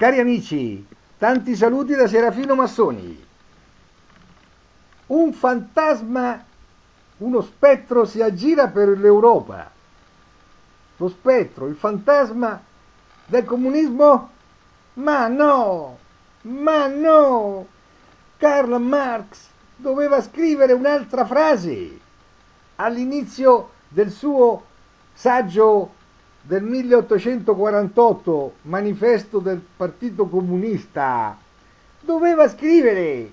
Cari amici, tanti saluti da Serafino Massoni. Un fantasma, uno spettro si aggira per l'Europa. Lo spettro, il fantasma del comunismo? Ma no, ma no! Karl Marx doveva scrivere un'altra frase all'inizio del suo saggio del 1848, manifesto del Partito Comunista. Doveva scrivere: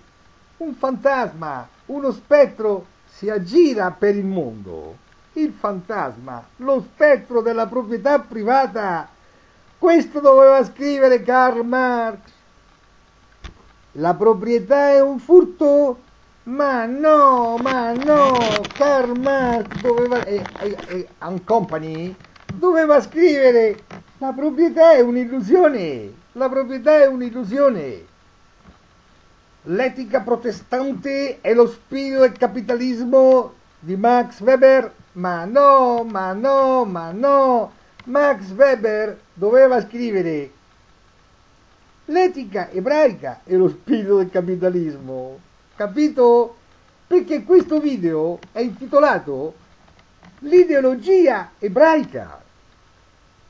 un fantasma, uno spettro si aggira per il mondo. Il fantasma, lo spettro della proprietà privata. Questo doveva scrivere Karl Marx. La proprietà è un furto? Ma no, Karl Marx doveva, and Company doveva scrivere: la proprietà è un'illusione, la proprietà è un'illusione. L'etica protestante è lo spirito del capitalismo di Max Weber? Ma no, Max Weber doveva scrivere: l'etica ebraica è lo spirito del capitalismo. Capito? Perché questo video è intitolato L'ideologia ebraica,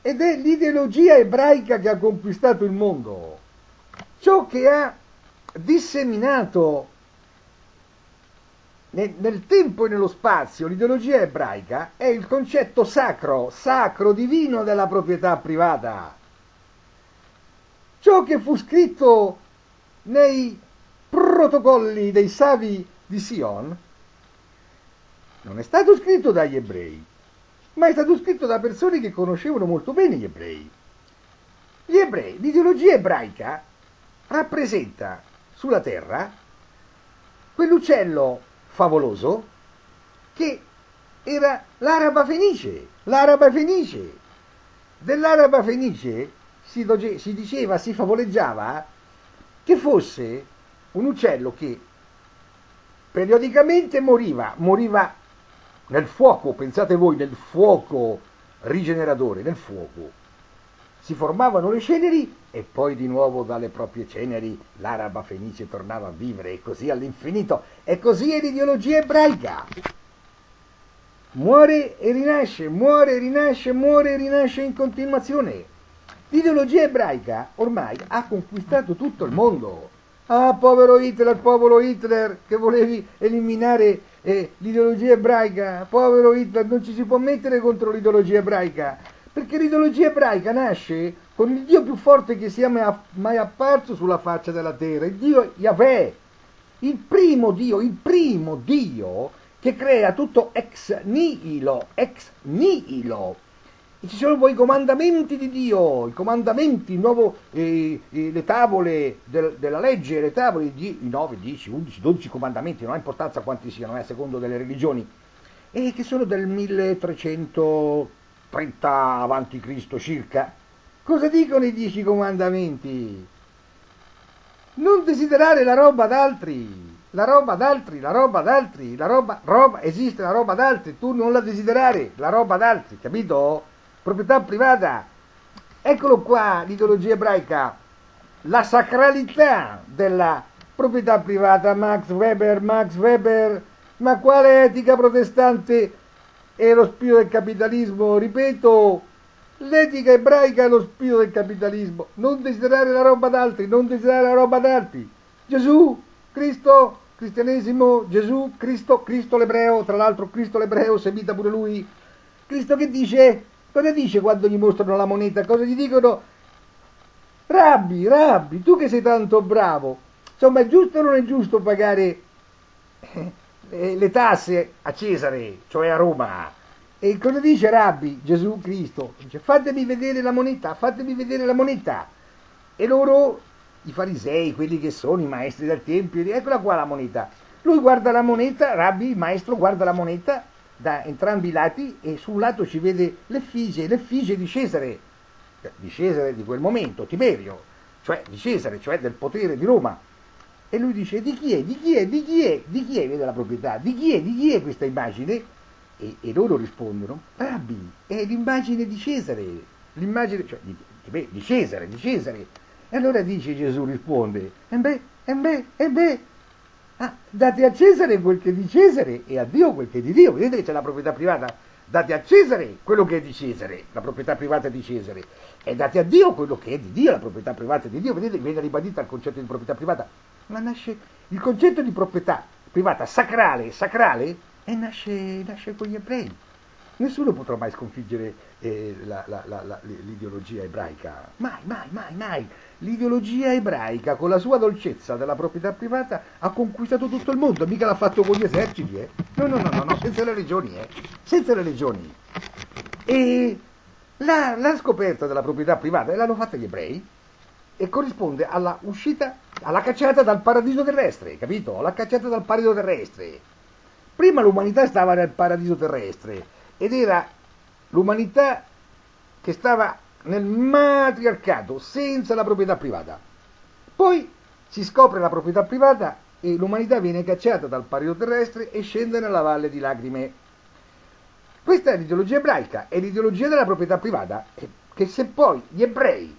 ed è l'ideologia ebraica che ha conquistato il mondo. Ciò che ha disseminato nel tempo e nello spazio l'ideologia ebraica è il concetto sacro, divino della proprietà privata. Ciò che fu scritto nei protocolli dei savi di Sion non è stato scritto dagli ebrei, ma è stato scritto da persone che conoscevano molto bene gli ebrei. Gli ebrei, l'ideologia ebraica rappresenta sulla terra quell'uccello favoloso che era l'araba fenice. L'araba fenice. Dell'araba fenice si diceva, si favoleggiava che fosse un uccello che periodicamente moriva nel fuoco, pensate voi, nel fuoco rigeneratore, nel fuoco. Si formavano le ceneri e poi di nuovo dalle proprie ceneri l'araba fenice tornava a vivere, e così all'infinito. E così è l'ideologia ebraica. Muore e rinasce, muore e rinasce, muore e rinasce in continuazione. L'ideologia ebraica ormai ha conquistato tutto il mondo. Ah, povero Hitler, che volevi eliminare l'ideologia ebraica. Povero Hitler, non ci si può mettere contro l'ideologia ebraica, perché l'ideologia ebraica nasce con il Dio più forte che sia mai apparso sulla faccia della terra, il Dio Yahweh, il primo Dio che crea tutto ex nihilo. E ci sono poi i comandamenti di Dio, i comandamenti, le tavole della legge, le tavole di 9, 10, 11, 12 comandamenti, non ha importanza quanti siano, a secondo delle religioni, e che sono del 1330 avanti Cristo circa. Cosa dicono i 10 comandamenti? Non desiderare la roba d'altri. Esiste la roba d'altri, tu non la desiderare, la roba d'altri, capito? Proprietà privata. Eccolo qua l'ideologia ebraica, la sacralità della proprietà privata. Max Weber, ma quale etica protestante è lo spirito del capitalismo? Ripeto, l'etica ebraica è lo spirito del capitalismo. Non desiderare la roba d'altri, Gesù, Cristo, cristianesimo, Gesù, Cristo l'ebreo, tra l'altro Cristo l'ebreo, semita pure lui. Cristo che dice? Cosa dice quando gli mostrano la moneta? Cosa gli dicono? Rabbi, tu che sei tanto bravo, insomma, è giusto o non è giusto pagare le tasse a Cesare, cioè a Roma? E cosa dice Rabbi, Gesù Cristo? Dice: fatemi vedere la moneta. E loro, i farisei, quelli che sono i maestri del tempio, eccola qua la moneta. Lui guarda la moneta, Rabbi, il maestro, guarda la moneta da entrambi i lati, e su un lato ci vede l'effigie di Cesare di quel momento, Tiberio, cioè di Cesare, cioè del potere di Roma. E lui dice: di chi è? Vede la proprietà, di chi è questa immagine? E loro rispondono: Rabbi, è l'immagine di Cesare, di Cesare. E allora dice Gesù, risponde, date a Cesare quel che è di Cesare e a Dio quel che è di Dio. Vedete che c'è la proprietà privata? Date a Cesare quello che è di Cesare, la proprietà privata è di Cesare, e date a Dio quello che è di Dio, la proprietà privata è di Dio. Vedete che viene ribadita il concetto di proprietà privata, ma nasce il concetto di proprietà privata sacrale, e nasce con gli ebrei. Nessuno potrà mai sconfiggere l'ideologia ebraica, mai. L'ideologia ebraica, con la sua dolcezza della proprietà privata, ha conquistato tutto il mondo, mica l'ha fatto con gli eserciti, No, senza le legioni. E la scoperta della proprietà privata l'hanno fatta gli ebrei, e corrisponde alla uscita, alla cacciata dal paradiso terrestre, capito? La cacciata dal paradiso terrestre. Prima l'umanità stava nel paradiso terrestre, ed era l'umanità che stava nel matriarcato senza la proprietà privata. Poi si scopre la proprietà privata e l'umanità viene cacciata dal paradiso terrestre e scende nella valle di lacrime. Questa è l'ideologia ebraica, è l'ideologia della proprietà privata, che se poi gli ebrei,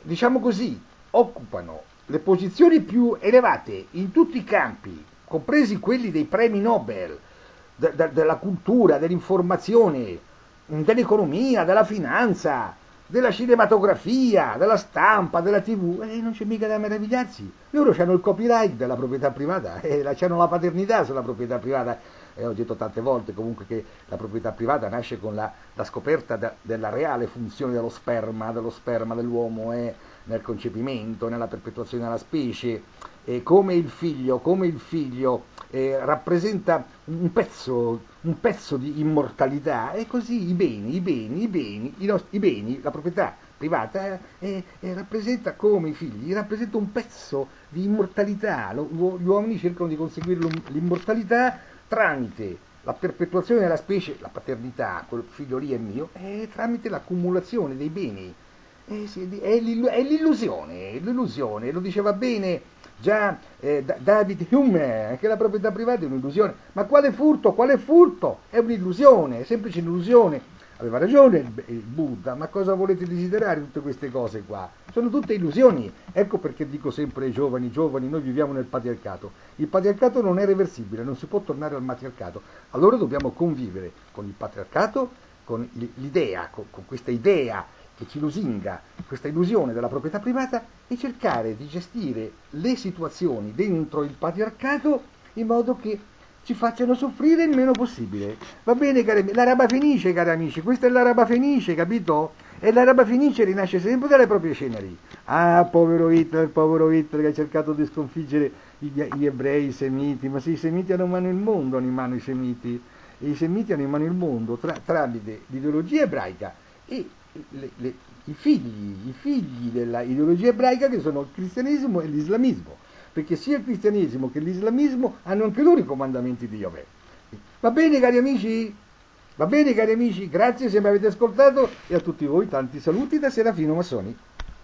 diciamo così, occupano le posizioni più elevate in tutti i campi, compresi quelli dei premi Nobel, della cultura, dell'informazione, dell'economia, della finanza, della cinematografia, della stampa, della TV, non c'è mica da meravigliarsi. Loro hanno il copyright della proprietà privata, hanno la paternità sulla proprietà privata. Ho detto tante volte comunque che la proprietà privata nasce con la scoperta della reale funzione dello sperma dell'uomo nel concepimento, nella perpetuazione della specie, come il figlio rappresenta un pezzo di immortalità, e così i beni, la proprietà privata rappresenta come i figli, rappresenta un pezzo di immortalità. Gli uomini cercano di conseguire l'immortalità tramite la perpetuazione della specie, la paternità, quel figlio lì è mio, tramite l'accumulazione dei beni. È l'illusione, lo diceva bene già David Hume, che la proprietà privata è un'illusione. Ma quale furto? È un'illusione, è semplice illusione. Aveva ragione il Buddha, ma cosa volete desiderare tutte queste cose qua? Sono tutte illusioni. Ecco perché dico sempre ai giovani, noi viviamo nel patriarcato. Il patriarcato non è reversibile, non si può tornare al matriarcato. Allora dobbiamo convivere con il patriarcato, con l'idea, con questa idea che ci lusinga, questa illusione della proprietà privata, e cercare di gestire le situazioni dentro il patriarcato in modo che ci facciano soffrire il meno possibile. Va bene, cari amici? L'araba fenice, cari amici, questa è l'araba fenice, capito? E l'araba fenice rinasce sempre dalle proprie ceneri. Ah, povero Hitler che ha cercato di sconfiggere gli ebrei, i semiti. Ma sì, i semiti hanno in mano il mondo, i semiti. E i semiti hanno in mano il mondo tramite l'ideologia ebraica e i figli della ideologia ebraica, che sono il cristianesimo e l'islamismo, perché sia il cristianesimo che l'islamismo hanno anche loro i comandamenti di Yahweh. Va bene, cari amici? Grazie se mi avete ascoltato, e a tutti voi tanti saluti da Serafino Massoni.